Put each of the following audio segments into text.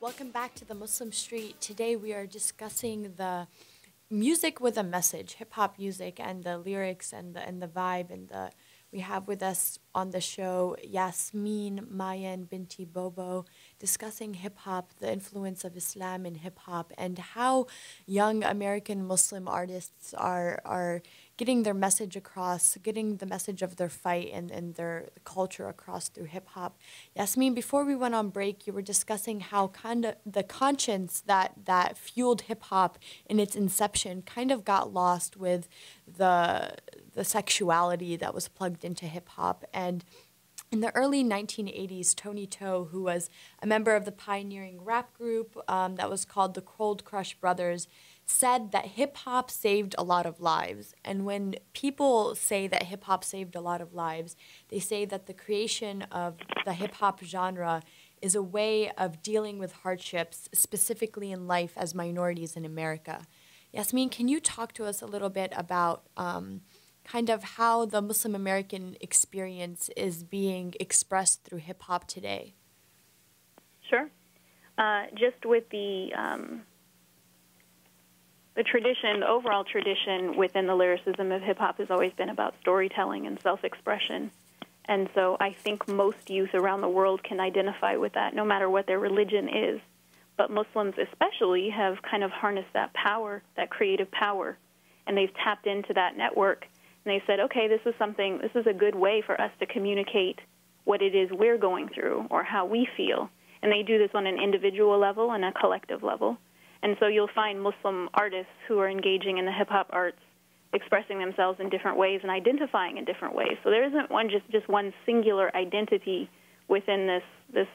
Welcome back to the Muslim Street. Today we are discussing the music with a message, hip-hop music, and the lyrics and the vibe. We have with us on the show Yahsmin, Mayaan, Binti, BoBo, discussing hip-hop, the influence of Islam in hip-hop, and how young American Muslim artists are getting their message across, getting the message of their fight and their culture across through hip-hop. Yahsmin, before we went on break, you were discussing how kind of the conscience that fueled hip-hop in its inception kind of got lost with the sexuality that was plugged into hip-hop. And in the early 1980s, Tony Toe, who was a member of the pioneering rap group that was called the Cold Crush Brothers, said that hip-hop saved a lot of lives. And when people say that hip-hop saved a lot of lives, they say that the creation of the hip-hop genre is a way of dealing with hardships, specifically in life as minorities in America. Yahsmin, can you talk to us a little bit about kind of how the Muslim American experience is being expressed through hip-hop today? Sure. Just with the tradition, the overall tradition within the lyricism of hip-hop has always been about storytelling and self-expression. And so I think most youth around the world can identify with that, no matter what their religion is. But Muslims especially have kind of harnessed that power, that creative power, and they've tapped into that network. And they said, okay, this is a good way for us to communicate what it is we're going through or how we feel. And they do this on an individual level and a collective level. And so you'll find Muslim artists who are engaging in the hip-hop arts expressing themselves in different ways and identifying in different ways. So there isn't just one singular identity within this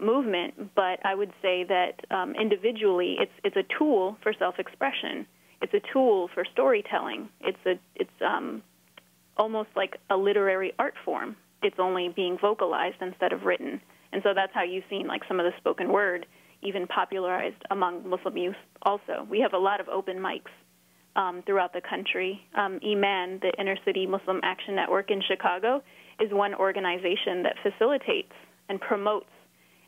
movement, but I would say that individually it's a tool for self-expression. It's a tool for storytelling. It's almost like a literary art form. It's only being vocalized instead of written. And so that's how you've seen like some of the spoken word even popularized among Muslim youth also. We have a lot of open mics throughout the country. Iman, the Inner City Muslim Action Network in Chicago, is one organization that facilitates and promotes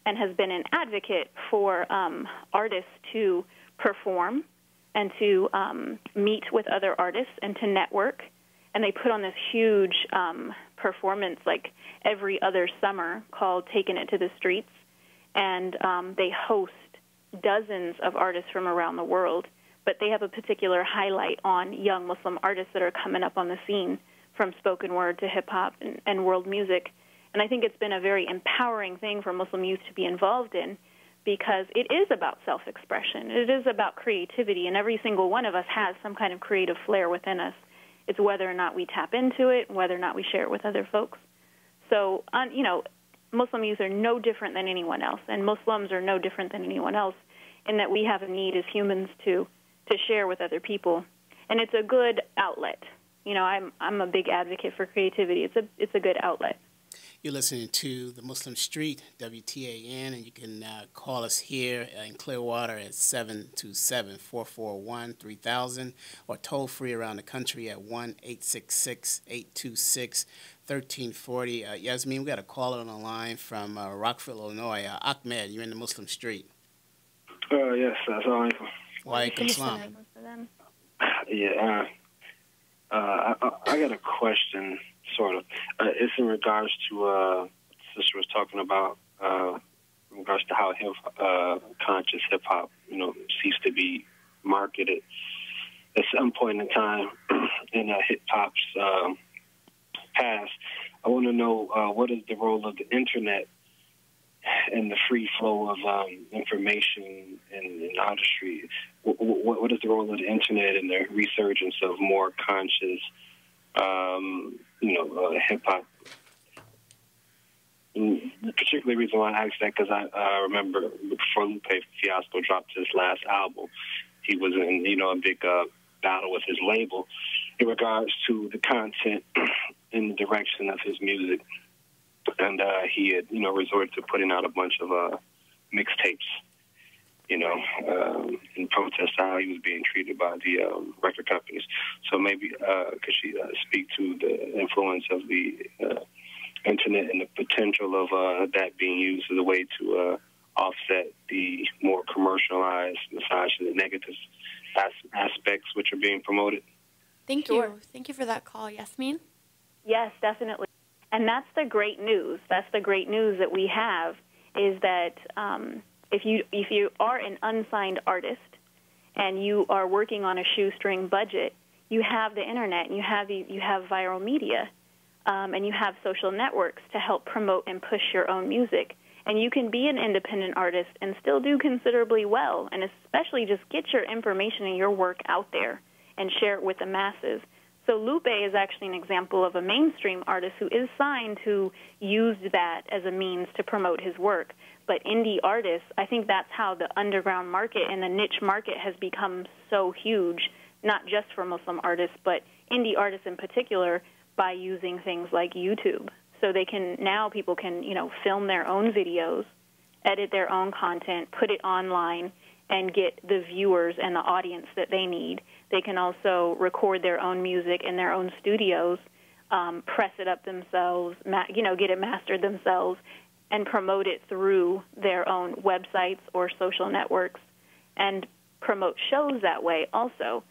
and has been an advocate for artists to perform and to meet with other artists and to network. And they put on this huge performance like every other summer called Taking It to the Streets. And they host dozens of artists from around the world. But they have a particular highlight on young Muslim artists that are coming up on the scene, from spoken word to hip-hop and world music. And I think it's been a very empowering thing for Muslim youth to be involved in, because it is about self-expression. It is about creativity, and every single one of us has some kind of creative flair within us. It's whether or not we tap into it, whether or not we share it with other folks. So, Muslim youth are no different than anyone else, and Muslims are no different than anyone else in that we have a need as humans to share with other people. And it's a good outlet. I'm a big advocate for creativity. It's a good outlet. You're listening to the Muslim Street, WTAN, and you can call us here in Clearwater at 727-441-3000 or toll free around the country at 1-866-826-1340. Yahsmin, we got a caller on the line from Rockville, Illinois. Ahmed, you're in the Muslim Street. Yes, that's all right. Wa alaikum salam. Yeah, I got a question, sort of. It's in regards to sister was talking about in regards to how conscious hip hop, ceased to be marketed at some point in time in hip hop's past. I want to know what is the role of the internet and the free flow of information in artistry. What is the role of the internet and the resurgence of more conscious, hip-hop? The particular reason why I asked that, because I remember before Lupe Fiasco dropped his last album, he was in, a big battle with his label in regards to the content and the direction of his music. And he had, resorted to putting out a bunch of mixtapes, in protest to how he was being treated by the record companies. So maybe could she speak to the influence of the internet and the potential of that being used as a way to offset the more commercialized, misogynist, negative aspects which are being promoted? Thank Sure. you. Thank you for that call, Yahsmin. Yes, definitely. And that's the great news. That's the great news that we have, is that if you are an unsigned artist and you are working on a shoestring budget, you have the internet, and you have viral media, and you have social networks to help promote and push your own music. And you can be an independent artist and still do considerably well, and especially just get your information and your work out there and share it with the masses. So Lupe is actually an example of a mainstream artist who is signed, who used that as a means to promote his work. But indie artists, I think that's how the underground market and the niche market has become so huge, not just for Muslim artists, but indie artists in particular, by using things like YouTube. So people can, film their own videos, edit their own content, put it online, and get the viewers and the audience that they need. They can also record their own music in their own studios, press it up themselves, get it mastered themselves, and promote it through their own websites or social networks, and promote shows that way also.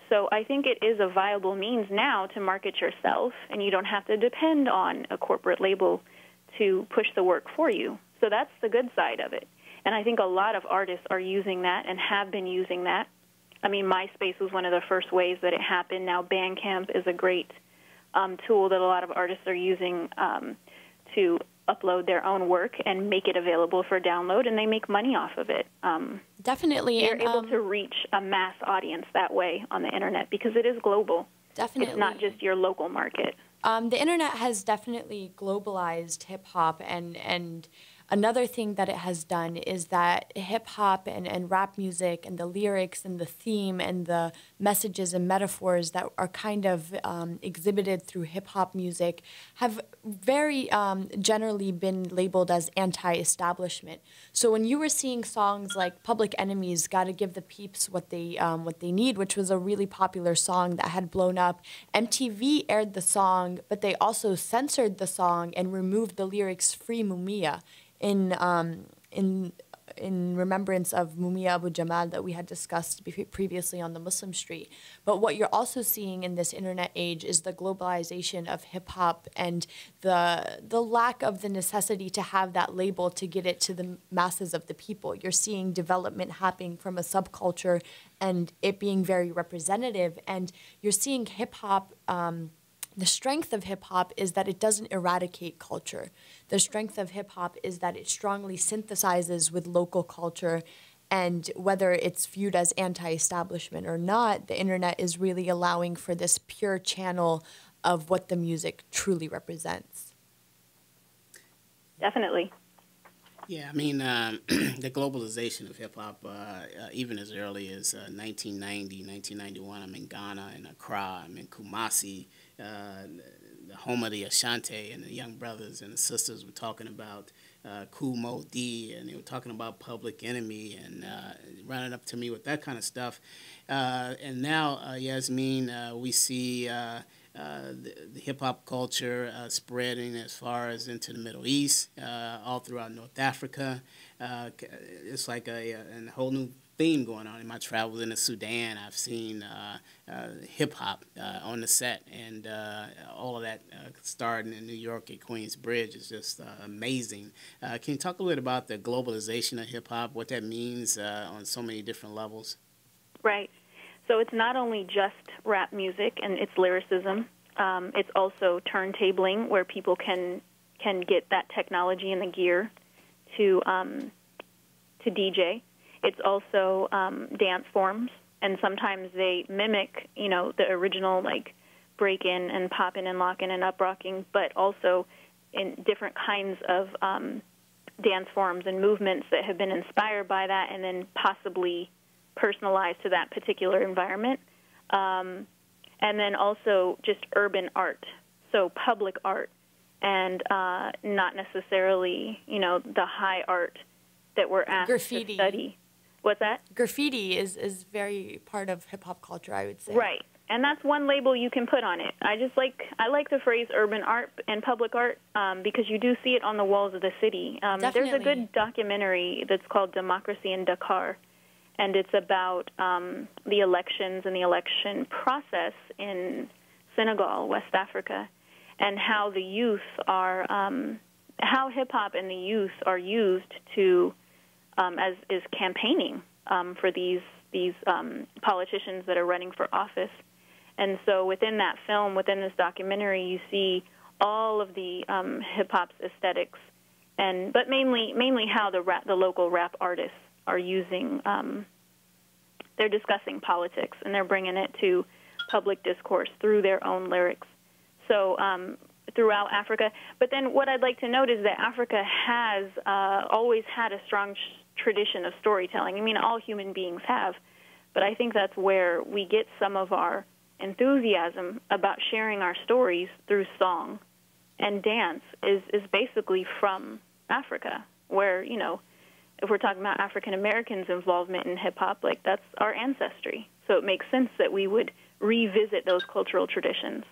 So I think it is a viable means now to market yourself, and you don't have to depend on a corporate label to push the work for you. So that's the good side of it. And I think a lot of artists are using that and have been using that. I mean, MySpace was one of the first ways that it happened. Now Bandcamp is a great tool that a lot of artists are using to upload their own work and make it available for download, and they make money off of it. Definitely. They're able to reach a mass audience that way on the internet because it is global. Definitely. It's not just your local market. The internet has definitely globalized hip-hop, and another thing that it has done is that hip-hop and rap music and the lyrics and the theme and the messages and metaphors that are kind of exhibited through hip-hop music have very generally been labeled as anti-establishment. So when you were seeing songs like Public Enemy's Gotta Give the Peeps What They Need, which was a really popular song that had blown up, MTV aired the song, but they also censored the song and removed the lyrics Free Mumia in remembrance of Mumia Abu Jamal that we had discussed previously on the Muslim Street. But what you're also seeing in this internet age is the globalization of hip-hop and the lack of the necessity to have that label to get it to the masses of the people. You're seeing development happening from a subculture and it being very representative. And you're seeing hip-hop, the strength of hip-hop is that it doesn't eradicate culture. The strength of hip-hop is that it strongly synthesizes with local culture, and whether it's viewed as anti-establishment or not, the internet is really allowing for this pure channel of what the music truly represents. Definitely. Yeah, I mean, the globalization of hip-hop, even as early as 1990, 1991, I'm in Ghana, in Accra, I'm in Kumasi, the home of the Ashanti, and the young brothers and the sisters were talking about Kumo D, and they were talking about Public Enemy, and running up to me with that kind of stuff. And now, Yahsmin, we see the hip-hop culture spreading as far as into the Middle East, all throughout North Africa. It's like a whole new theme going on. In my travels in the Sudan, I've seen hip-hop on the set, and all of that starting in New York at Queensbridge is just amazing. Can you talk a little bit about the globalization of hip-hop, what that means on so many different levels? Right. So it's not only just rap music and its lyricism. It's also turntabling, where people can get that technology and the gear to DJ. It's also dance forms, and sometimes they mimic, the original, like break-in and pop-in and lock-in and up-rocking, but also in different kinds of dance forms and movements that have been inspired by that and then possibly personalized to that particular environment. And then also just urban art, so public art, and not necessarily, the high art that we're asked Graffiti. to study. What's that? Graffiti is very part of hip-hop culture, I would say. Right. And that's one label you can put on it. I like the phrase urban art and public art because you do see it on the walls of the city. There's a good documentary that's called Democracy in Dakar, and it's about the elections and the election process in Senegal, West Africa, and how the youth are, how hip-hop and the youth are used to, as is campaigning for these politicians that are running for office. And so within that film, within this documentary, you see all of the hip-hop's aesthetics, but mainly how the local rap artists are using, they're discussing politics, and they're bringing it to public discourse through their own lyrics. So throughout Africa. But then what I'd like to note is that Africa has always had a strong tradition of storytelling. I mean, all human beings have. But I think that's where we get some of our enthusiasm about sharing our stories through song and dance is basically from Africa, where, you know, if we're talking about African Americans' involvement in hip-hop, like, that's our ancestry. So it makes sense that we would revisit those cultural traditions.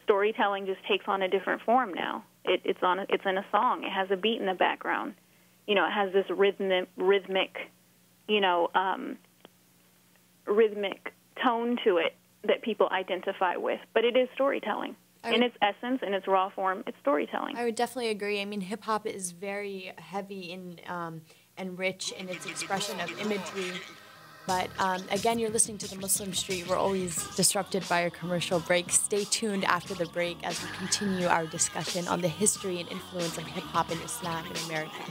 Storytelling just takes on a different form now. It's in a song. It has a beat in the background. You know, it has this rhythmic, you know, rhythmic tone to it that people identify with. But it is storytelling. In its essence, in its raw form, it's storytelling. I would definitely agree. I mean, hip-hop is very heavy and rich in its expression of imagery. But again, you're listening to The Muslim Street. We're always disrupted by a commercial break. Stay tuned after the break as we continue our discussion on the history and influence of hip-hop in Islam in America.